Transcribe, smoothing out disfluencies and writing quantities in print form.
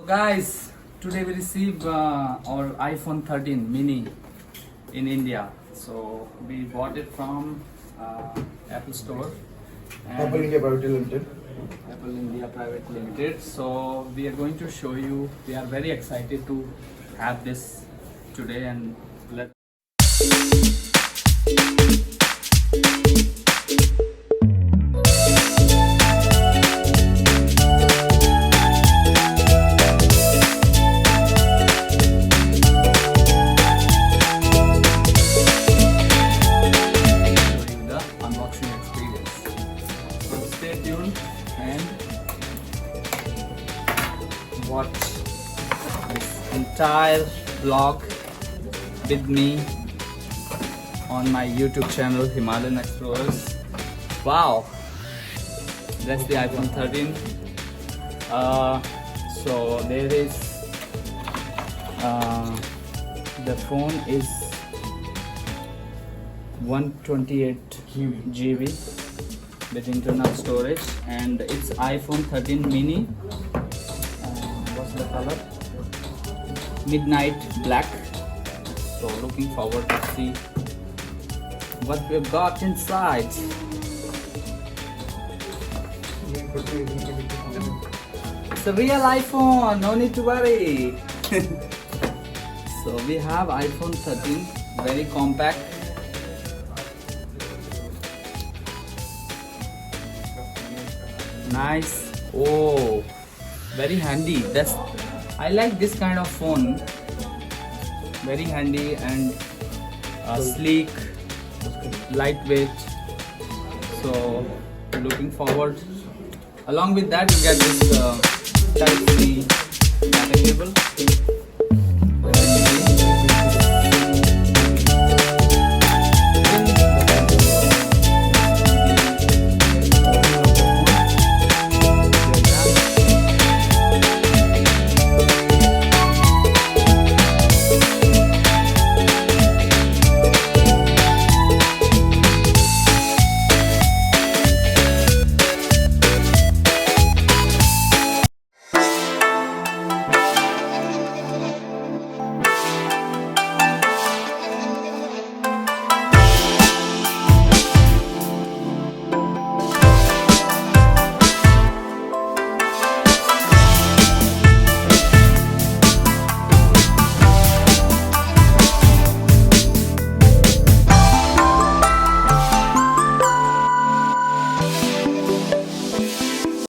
Guys, today we receive our iPhone 13 mini in India. So we bought it from Apple Store. And Apple India Private Limited. Apple India Private Limited. So we are going to show you. We are very excited to have this today and let. Unboxing experience. So stay tuned and watch this entire vlog with me on my YouTube channel Himalayan Explorers. Wow, that's the iPhone 13. So there is the phone is 128 GB with internal storage, and it's iPhone 13 mini. What's the color? Midnight black. So looking forward to see what we've got inside. It's a real iPhone, no need to worry. So we have iPhone 13, very compact. Nice. Oh, very handy. I like this kind of phone. Very handy and sleek, lightweight. So looking forward. Along with that, you get this Type-C